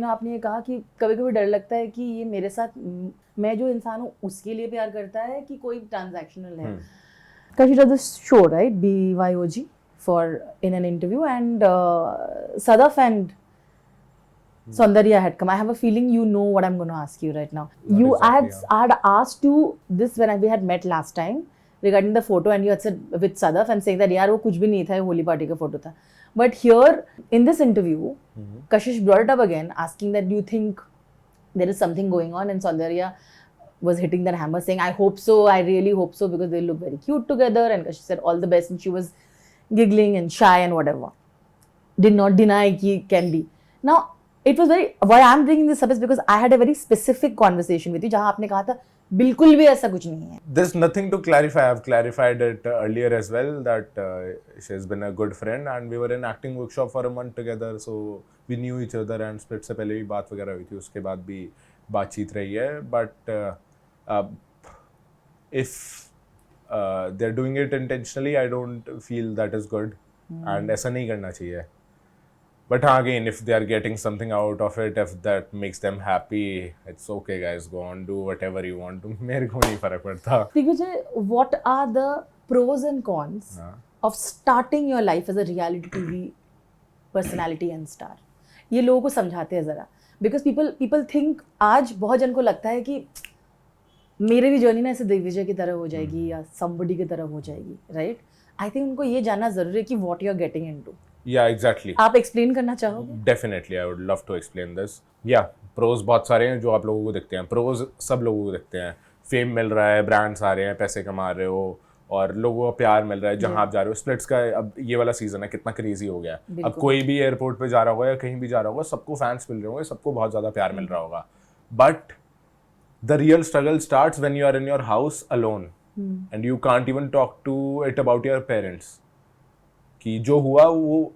आपने ये कहा कि कभी कभी डर लगता है कि ये मेरे साथ मैं जो इंसान हूँ उसके लिए प्यार करता है कि कोई ट्रांजैक्शनल है. Kashif does this show, right? BYOG for in an interview, and Sadaf and Saundarya had come. I have a feeling you know what I'm going to ask you right now. Not exactly, I had asked you this when we had met last time regarding the photo, and you had said with Sadaf and saying that यार वो कुछ भी नहीं था, Holi party का photo था. But here in this interview, Kashish brought it up again, asking that do you think there is something going on, and Saundarya was hitting that hammer saying, I hope so, I really hope so, because they look very cute together. And Kashish said all the best, and she was giggling and shy and whatever. Did not deny ki can be. Now, it was very, why I'm bringing this up is because I had a very specific conversation with you, जहाँ आपने कहा था बिल्कुल भी ऐसा कुछ नहीं है. There's nothing to clarify. I've clarified it earlier as well that she's been a good friend and we were in acting workshop for a month together, so we knew each other and split से पहले भी बात वगैरह हुई थी, उसके बाद भी बातचीत रही है. But if they're doing it intentionally, I don't feel that is good and ऐसा नहीं करना चाहिए. But again, if they are getting something out of it, if that makes them happy, it's okay, guys. Go on, do whatever you want to. मेरे को नहीं फर्क पड़ता. Digvijay, what are the pros and cons of starting your life as a reality TV personality and star? ये लोगों को समझाते हैं जरा. Because people think, आज बहुत जन को लगता है कि मेरे भी जर्नी ना ऐसे दिग्विजय की तरह हो जाएगी या somebody की तरह हो जाएगी, right? I think उनको ये जानना जरूरी है कि what you are getting into. Yeah, exactly. आप एक्सप्लेन करना चाहोगे? Definitely, I would love to explain this. Yeah, pros बहुत सारे हैं जो आप लोगों को दिखते हैं. Pros सब लोगों को दिखते हैं. फेम मिल रहा है, ब्रांड्स आ रहे हैं, पैसे कमा रहे हो और लोगों का प्यार मिल रहा है जहाँ आप जा रहे हो. स्प्लिट्स का अब ये वाला सीजन है, कितना क्रेजी हो गया. अब कोई भी एयरपोर्ट पे जा रहा होगा या कहीं भी जा रहा होगा, सबको फैंस मिल रहे होंगे, सबको बहुत ज़्यादा प्यार मिल रहा होगा. But the real struggle starts when you are in your house alone and you can't even talk to it about your parents. कि जो हुआ वो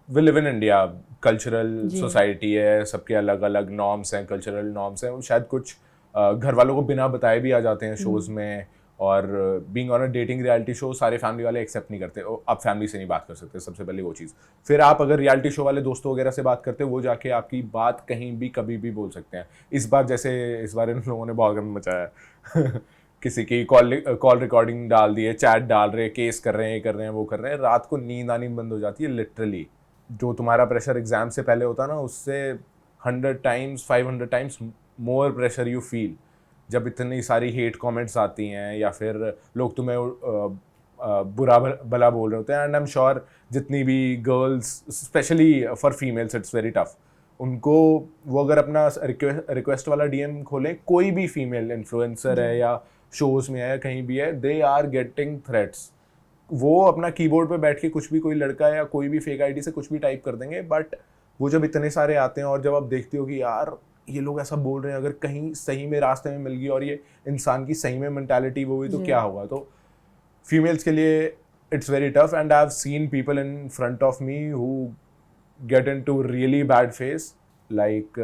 we live in India, cultural society है, सबके अलग अलग नॉर्म्स हैं, कल्चरल नॉर्म्स हैं. शायद कुछ घर वालों को बिना बताए भी आ जाते हैं शोज में. और being on a dating reality show सारे फैमिली वाले एक्सेप्ट नहीं करते. आप फैमिली से नहीं बात कर सकते, सबसे पहले वो चीज़. फिर आप अगर रियलिटी शो वाले दोस्तों वगैरह से बात करते हो, वो जाके आपकी बात कहीं भी कभी भी बोल सकते हैं. इस बार इन लोगों ने बहुत गंद मचाया. किसी की कॉल रिकॉर्डिंग डाल दी है, चैट डाल रहे हैं, केस कर रहे हैं, ये कर रहे हैं, वो कर रहे हैं. रात को नींद आनी बंद हो जाती है लिटरली. जो तुम्हारा प्रेशर एग्जाम से पहले होता ना, उससे 100 times 500 times more pressure you feel जब इतनी सारी हेट कमेंट्स आती हैं या फिर लोग तुम्हें बुरा भला बोल रहे होते हैं. एंड आई एम श्योर जितनी भी girls, specially for females, it's very tough. उनको वो अगर अपना रिक्वेस्ट वाला डीएम खोलें, कोई भी फीमेल इन्फ्लुएंसर है या शोज में है या कहीं भी है, दे आर गेटिंग थ्रेट्स. वो अपना कीबोर्ड पे बैठ के कुछ भी, कोई लड़का या कोई भी फेक आईडी से कुछ भी टाइप कर देंगे. बट वो जब इतने सारे आते हैं और जब आप देखते हो कि यार ये लोग ऐसा बोल रहे हैं, अगर कहीं सही में रास्ते में मिल गई और ये इंसान की सही में मेंटालिटी वो हुई तो क्या होगा. तो फीमेल्स के लिए it's very tough. And I have seen people in front of me who get into really bad face. Like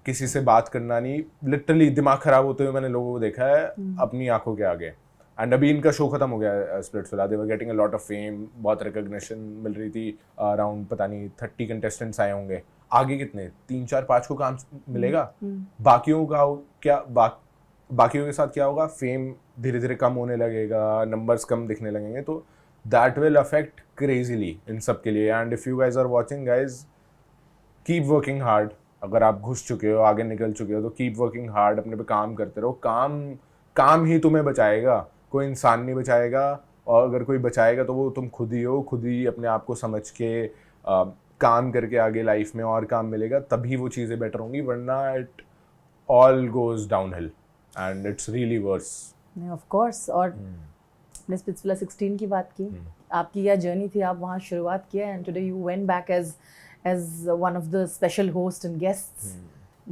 किसी से बात करना नहीं, लिटरली दिमाग खराब होते हुए मैंने लोगों को देखा है अपनी आंखों के आगे. एंड अभी इनका शो खत्म हो गया स्प्लिट्स वाला. They were getting a lot of fame, बहुत रिकग्निशन मिल रही थी. अराउंड पता नहीं 30 कंटेस्टेंट्स आए होंगे. आगे कितने 3 4 5 को काम मिलेगा. बाकियों का क्या, बाकियों के साथ क्या होगा, फेम धीरे धीरे कम होने लगेगा, नंबर्स कम दिखने लगेंगे. तो दैट विल अफेक्ट क्रेजीली इन सब के लिए. And if you guys are watching, guys keep working hard. अगर आप घुस चुके हो, आगे निकल चुके हो, तो कीप वर्किंग हार्ड. अपने पे काम करते रहो. काम ही तुम्हें बचाएगा, कोई इंसान नहीं बचाएगा. और अगर कोई बचाएगा तो वो तुम खुद ही हो. खुद ही अपने आप को समझ के काम करके आगे लाइफ में और काम मिलेगा, तभी वो चीज़ें बेटर होंगी. वरना it all goes downhill and it's really worse. Of course. और हमने स्प्लिट्सविला 16 की बात की. आपकी क्या जर्नी थी, आप वहाँ शुरुआत किया and today you went back as one of the special hosts and guests,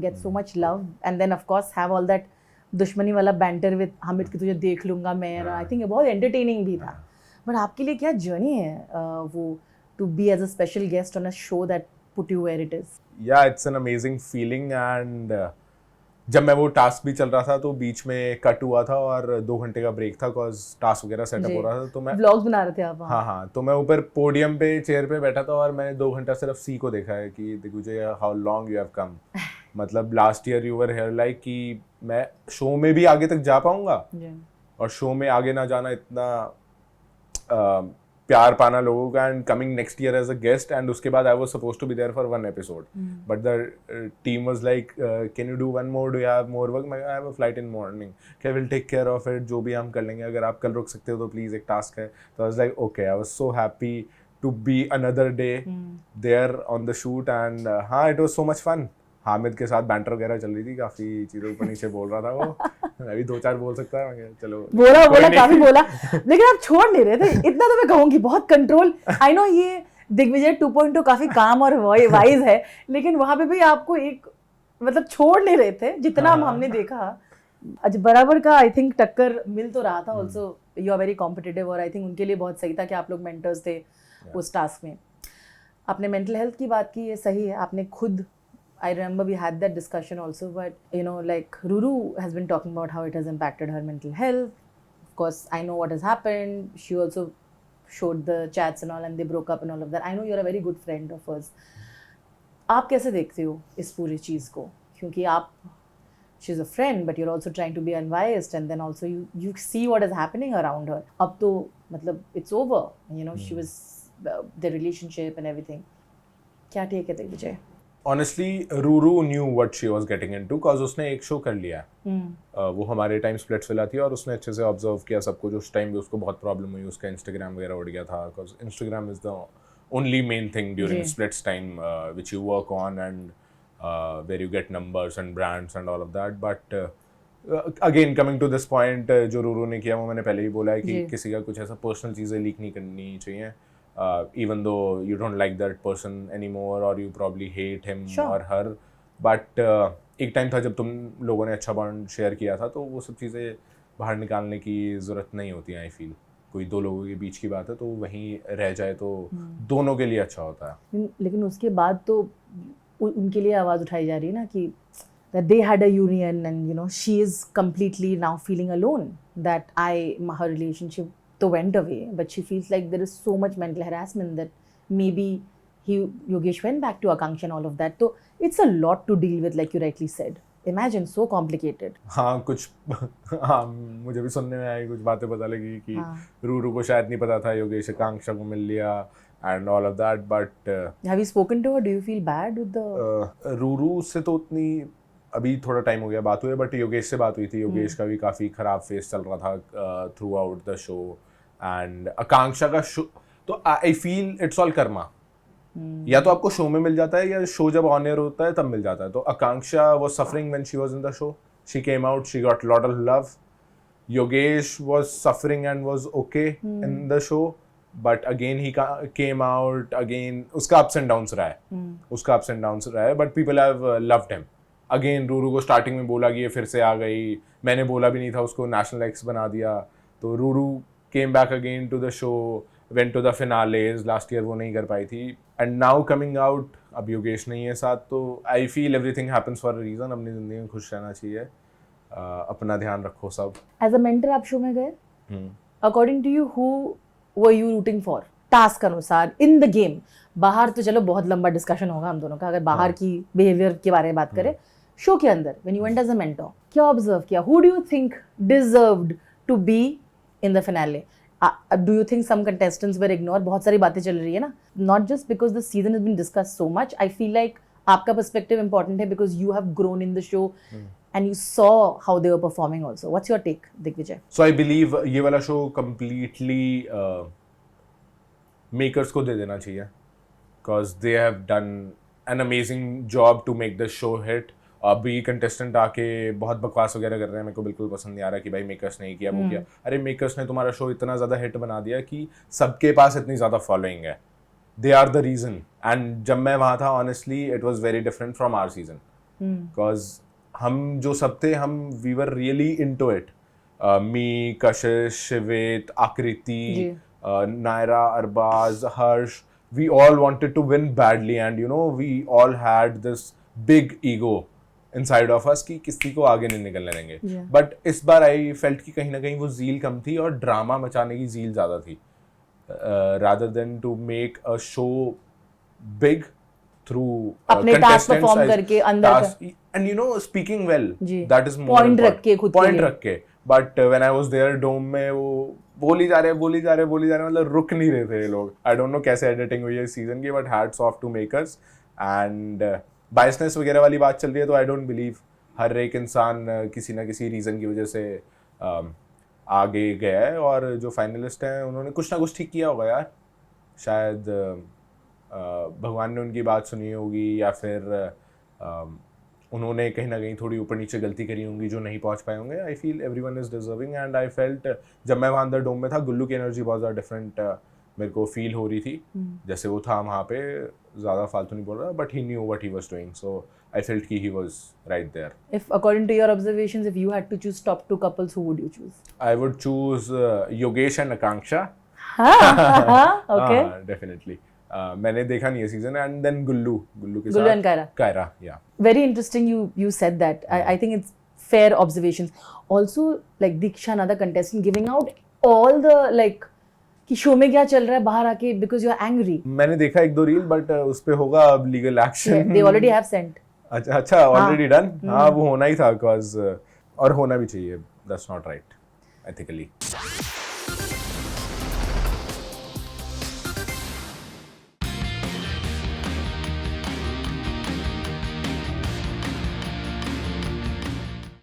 get so much love, and then of course have all that दुश्मनी वाला banter with हामिद कि तुझे देख लूँगा मैं. I think ये बहुत entertaining भी था. But आपके लिए क्या journey है वो to be as a special guest on a show that put you where it is? Yeah, it's an amazing feeling. And जब मैं वो टास्क भी चल रहा था तो बीच में कट हुआ था और 2 घंटे का ब्रेक था बिकॉज टास्क वगैरह सेटअप जी। हो रहा था, तो मैं व्लॉग्स बना रहे थे आप वहाँ? हाँ, तो मैं ऊपर पोडियम पे चेयर पे बैठा था और मैंने 2 घंटा सिर्फ सी को देखा है कि Digvijay how long you have come. मतलब last year you were here like कि मैं शो में भी आगे तक जा पाऊंगा, जी। और शो में आगे ना जाना इतना प्यार पाना लोगों का, and coming next year as a guest, and उसके बाद I was supposed to be there for 1 episode but the team was like can you do 1 more, do you have more work, मैं I have a flight in morning, I will take care of it, जो भी हम कर लेंगे, अगर आप कल रुक सकते हो तो प्लीज, एक टास्क है। तो I was like okay, I was so happy to be another day there on the shoot, and हाँ it was so much fun. Hamid के साथ बैंटर वगैरह चल रही थी, काफी चीजें ऊपर नीचे बोल रहा था वो। मैं भी 2-4 बोल सकता है, मैं कहा, चलो बोला कोई नहीं। काफी बोला, लेकिन आप छोड़ नहीं रहे थे, इतना तो मैं कहूंगी, बहुत कंट्रोल। आई नो ये दिग्विजय 2.0 काफी काम और वाइज है, लेकिन वहां पे भी आपको एक मतलब छोड़ नहीं रहे थे जितना हमने देखा। आज बराबर का आई थिंक टक्कर मिल तो रहा था। Also you are very competitive, और आई थिंक उनके लिए बहुत सही था कि आप लोग मेंटर्स थे उस टास्क में। आपने मेंटल हेल्थ की बात की, ये सही है, आपने खुद I remember we had that discussion also, but you know, like Ruru has been talking about how it has impacted her mental health. Of course, I know what has happened. She also showed the chats and all, and they broke up and all of that. I know you're a very good friend of hers. आप कैसे देखते हो इस पूरी चीज़ को? क्योंकि आप, she's a friend, but you're also trying to be unbiased, and then also you see what is happening around her. अब तो मतलब it's over. You know, she was the relationship and everything. क्या ठीक है Digvijay? Honestly, Ruru knew what she was getting into, cause उसने एक show कर लिया है। वो हमारे टाइम स्प्लिट्सविला थी और उसने अच्छे से ऑब्जर्व किया सब कुछ। उस टाइम भी उसको बहुत प्रॉब्लम हुई, उसका इंस्टाग्राम वगैरह उड़ गया था, cause Instagram is the only main thing during splits time which you work on, and where you get numbers and brands and all of that. But again coming to this point, जो Ruru ने किया वो मैंने पहले ही बोला है कि किसी का कुछ ऐसा पर्सनल चीज़ें लीक नहीं करनी चाहिए। Even though you don't like that person anymore or you probably hate him or her, but एक टाइम था जब तुम लोगों ने अच्छा बॉन्ड शेयर किया था, तो वो सब चीज़ें बाहर निकालने की ज़रूरत नहीं होती है। आई फील कोई 2 लोगों के बीच की बात है तो वहीं रह जाए तो दोनों के लिए अच्छा होता है। लेकिन उसके बाद तो उनके लिए आवाज़ उठाई जा रही है ना कि that they had a union, and you know she is completely now feeling alone, that her relationship तो went away, but she feels like there is so much mental harassment that maybe Yogesh went back to Akanksha and all of that. So it's a lot to deal with, like you rightly said. Imagine, so complicated. हाँ कुछ हाँ मुझे भी सुनने में आई, कुछ बातें पता लगी कि रूरू को शायद नहीं पता था योगेश आकांक्षा को मिल लिया and all of that, but have you spoken to her? Do you feel bad with the Ruru से तो उतनी अभी थोड़ा टाइम हो गया बात हुई, बट योगेश से बात हुई थी। योगेश का भी काफ़ी ख़राब फेस चल रहा था throughout the show, and Akanksha का शो तो I feel it's all karma. या तो आपको शो में मिल जाता है या शो जब ऑन एयर होता है तब मिल जाता है। तो Akanksha was suffering when she was in the show, she came out, she got lot of love. Yogesh was suffering and was okay in the show, but again he came out again. उसका ups and downs रहा है, but people have loved him. Again Ruru को starting में बोला कि ये फिर से आ गई, मैंने बोला भी नहीं था, उसको नेशनल एक्स बना दिया। तो Ruru came back again to the show, went to the finales. Last year वो नहीं कर पाई थी, एंड नाउ कमिंग आउट, अब योगेश नहीं है साथ, तो I feel everything happens for a reason. अपनी ज़िंदगी में खुश रहना चाहिए, अपना ध्यान रखो सब। एज अ मेंटर आप शो में गए, according to you who were you rooting for task अनुसार इन द गेम? बाहर तो चलो बहुत लंबा डिस्कशन होगा हम दोनों का, अगर बाहर की बिहेवियर के बारे में बात करें, शो के अंदर when you went as a mentor, क्या ऑब्जर्व किया? Who do you think deserved to be in the finale? Do you think some contestants were ignored? बहुत सारी बातें चल रही है ना, not just because the season has been discussed so much. I feel like आपका perspective important है because you have grown in the show and you saw how they were performing also. What's your take, Digvijay? So I believe ये वाला show completely makers को दे देना चाहिए, because they have done an amazing job to make the show hit. अभी contestant आके बहुत बकवास वगैरह कर रहे हैं, मेरे को बिल्कुल पसंद नहीं आ रहा कि भाई मेकर्स ने किया वो किया। अरे मेकर्स ने तुम्हारा शो इतना ज़्यादा हिट बना दिया कि सबके पास इतनी ज़्यादा फॉलोइंग है, they are the reason. And जब मैं वहाँ था honestly it was very different from our season, because हम जो सब थे, हम we were really into it. Me, Kashish, Shivit, Aakriti, Naira, Arbaaz, Harsh, we all wanted to win badly, and you know we all had this big ego inside of us कि किसी को आगे नहीं निकलने देंगे. Yeah. बट इस बार आई फेल्ट कि कहीं ना कहीं वो ज़ील कम थी और ड्रामा मचाने की ज़ील ज़्यादा थी, rather than to make a show big through अपने टास्क परफॉर्म करके अंदर and you know speaking well, ji. that is more Point important. रख के खुद के Point लिए. रख के. But when I was there डोम में वो बोली जा रहे मतलब रुक नहीं रहे थे ये लोग. I don't know कैसे एडिटिंग हुई है इस सीजन की, but hats off to makers. And biasness वगैरह वाली बात चल रही है तो आई डोंट बिलीव हर एक इंसान किसी ना किसी रीज़न की वजह से आगे गया है, और जो फाइनलिस्ट हैं उन्होंने कुछ ना कुछ ठीक किया होगा यार. शायद भगवान ने उनकी बात सुनी होगी, या फिर उन्होंने कहीं ना कहीं थोड़ी ऊपर नीचे गलती करी होंगी जो नहीं पहुंच पाए होंगे. I feel everyone is deserving, and I felt जब मैं वहाँ अंदर डोम में था, गुल्लू की एनर्जी बहुत ज़्यादा डिफरेंट मेरे को फील हो रही थी. जैसे वो था वहाँ पे ज़्यादा फालतू नहीं बोल रहा, but he knew what he was doing, so I felt कि he was right there. If according to your observations, if you had to choose top 2 couples, who would you choose? I would choose Yogesh and Akanksha. Okay. Definitely. मैंने देखा नहीं है season. And then गुल्लू के Gullu and साथ कायरा. या Very interesting. You said that. I think it's fair observations. Also, like Diksha, another contestant, giving out all the like कि show में क्या चल रहा है बाहर आके because you're angry. मैंने देखा 1-2 रील, बट उस पे होगा अब legal action. They already have sent. अच्छा ऑलरेडी डन. हाँ वो होना ही था, बिकॉज और होना भी चाहिए. That's not right ethically.